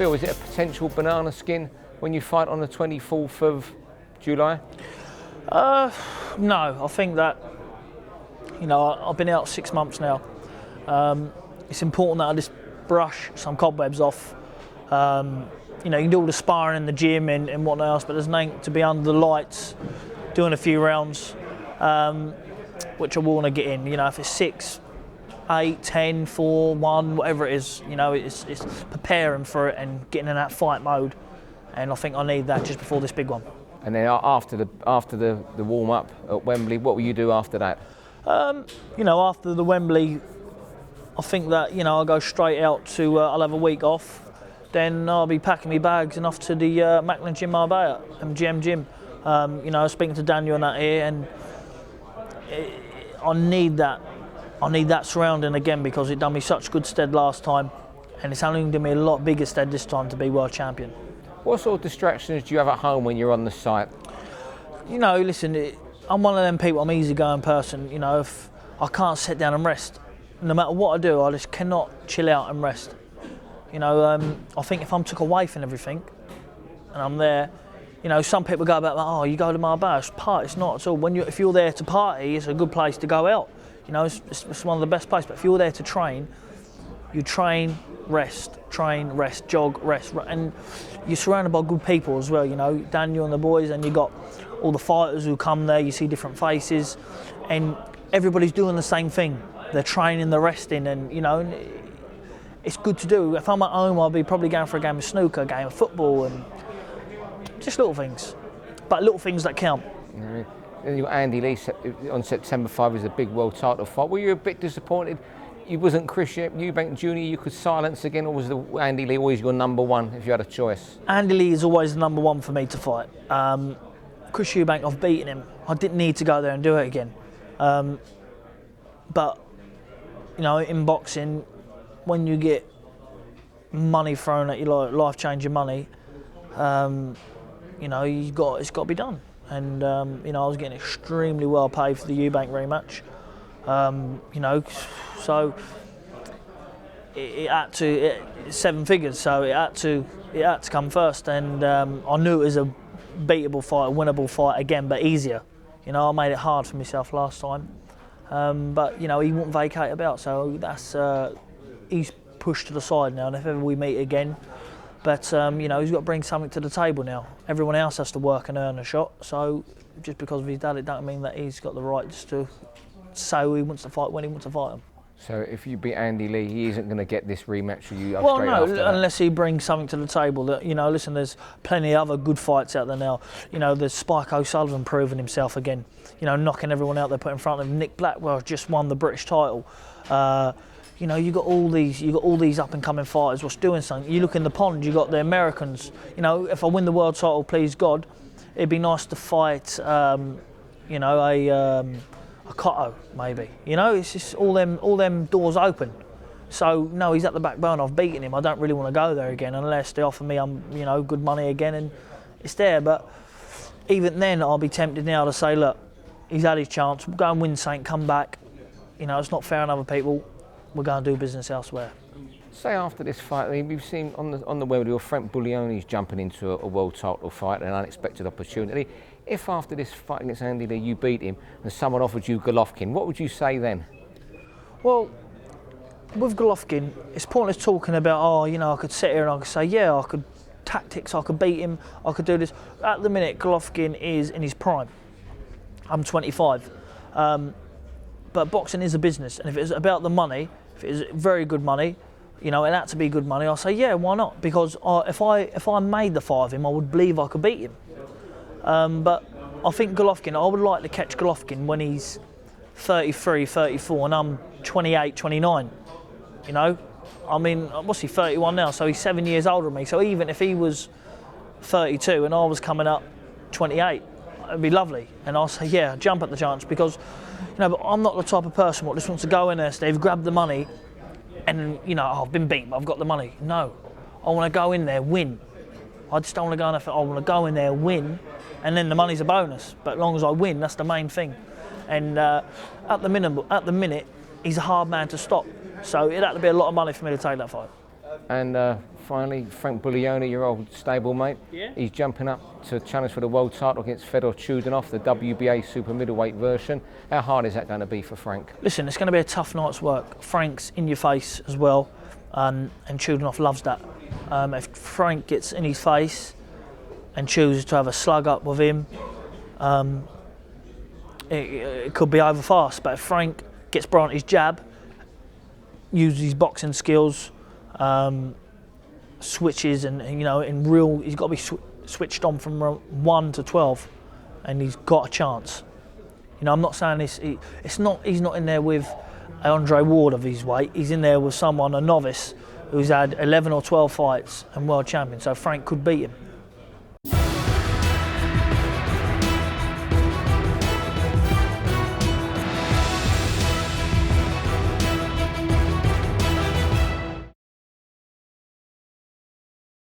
feel? Is it a potential banana skin when you fight on the 24th of July? No, I think that, I've been out 6 months now. It's important that I just brush some cobwebs off. You can do all the sparring in the gym and whatnot else, but there's nothing to be under the lights, doing a few rounds, which I want to get in. If it's 6, 8, 10, 4, 1, whatever it is, it's preparing for it and getting in that fight mode. And I think I need that just before this big one. And then after the warm up at Wembley, what will you do after that? After the Wembley, I think that I'll go straight out to. I'll have a week off. Then I'll be packing my bags and off to the Macklin Gym Marbella, MGM Gym. Speaking to Daniel and that here, and I need that. I need that surrounding again because it done me such good stead last time, and it's only done me a lot bigger stead this time to be world champion. What sort of distractions do you have at home when you're on the site? Listen, I'm one of them people. I'm an easygoing person. If I can't sit down and rest, no matter what I do, I just cannot chill out and rest. I think if I'm took away from everything, and I'm there, some people go about, oh, you go to Marbella, it's party. It's not at all. If you're there to party, it's a good place to go out. It's one of the best places. But if you're there to train, you train, rest, jog, rest, and you're surrounded by good people as well. Daniel and the boys, and you got all the fighters who come there. You see different faces, and everybody's doing the same thing. They're training, they're resting, and it's good to do. If I'm at home, I'll be probably going for a game of snooker, a game of football, and just little things, but little things that count. And you got Andy Lee on September 5 is a big world title fight. Were you a bit disappointed? You wasn't Chris Eubank Jr. you could silence again, or was Andy Lee always your number one if you had a choice? Andy Lee is always the number one for me to fight. Chris Eubank, I've beaten him. I didn't need to go there and do it again. But in boxing, when you get money thrown at you, like life-changing money, it's got to be done. And I was getting extremely well paid for the Eubank rematch. So it had to, it's 7 figures, so it had to come first. And I knew it was a beatable fight, a winnable fight again, but easier. I made it hard for myself last time. But he wouldn't vacate a belt, so that's he's pushed to the side now. And if ever we meet again, but he's got to bring something to the table now. Everyone else has to work and earn a shot. So just because of his dad, it don't mean that he's got the right just to say who he wants to fight when he wants to fight him. So if you beat Andy Lee, he isn't going to get this rematch for you straight after that? Unless he brings something to the table. That listen, there's plenty of other good fights out there now. There's Spike O'Sullivan proving himself again. Knocking everyone out there, put in front of him. Nick Blackwell just won the British title. You got all these up and coming fighters what's doing something. You look in the pond, you got the Americans. If I win the world title, please God, it'd be nice to fight a Cotto maybe. It's just all them doors open. So no, he's at the back burner. I've beaten him. I don't really want to go there again unless they offer me good money again and it's there. But even then, I'll be tempted now to say, look, he's had his chance. We'll go and win something. Come back. It's not fair on other people. We're going to do business elsewhere. Say after this fight, we've seen on the web, Frank Buglioni's jumping into a world title fight, an unexpected opportunity. If after this fight against Andy Lee you beat him and someone offered you Golovkin, what would you say then? Well, with Golovkin, it's pointless talking about, I could sit here and I could say, yeah, I could tactics, I could beat him, I could do this. At the minute, Golovkin is in his prime. I'm 25. But boxing is a business, and if it's about the money, if it's very good money, it had to be good money, I'll say, yeah, why not? Because if I made the fight of him, I would believe I could beat him. But I think Golovkin, I would like to catch Golovkin when he's 33, 34, and I'm 28, 29. What's he, 31 now? So he's 7 years older than me. So even if he was 32 and I was coming up 28, it'd be lovely. And I'll say, yeah, jump at the chance because, but I'm not the type of person who just wants to go in there, Steve, grab the money, and I've been beaten, but I've got the money. No, I want to go in there, win. I just don't want to go in there. I want to go in there, win, and then the money's a bonus. But as long as I win, that's the main thing. And at the minute, he's a hard man to stop. So it had to be a lot of money for me to take that fight. And finally, Frank Buglioni, your old stablemate. Yeah. He's jumping up to challenge for the world title against Fedor Chudanov, the WBA super middleweight version. How hard is that going to be for Frank? Listen, it's going to be a tough night's work. Frank's in your face as well, and Chudanov loves that. If Frank gets in his face and chooses to have a slug up with him, it could be over fast. But if Frank gets Bryant his jab, uses his boxing skills, switches, and he's got to be switched on from 1 to 12, and he's got a chance. I'm not saying he's not in there with Andre Ward of his weight. He's in there with a novice who's had 11 or 12 fights and world champion. So Frank could beat him.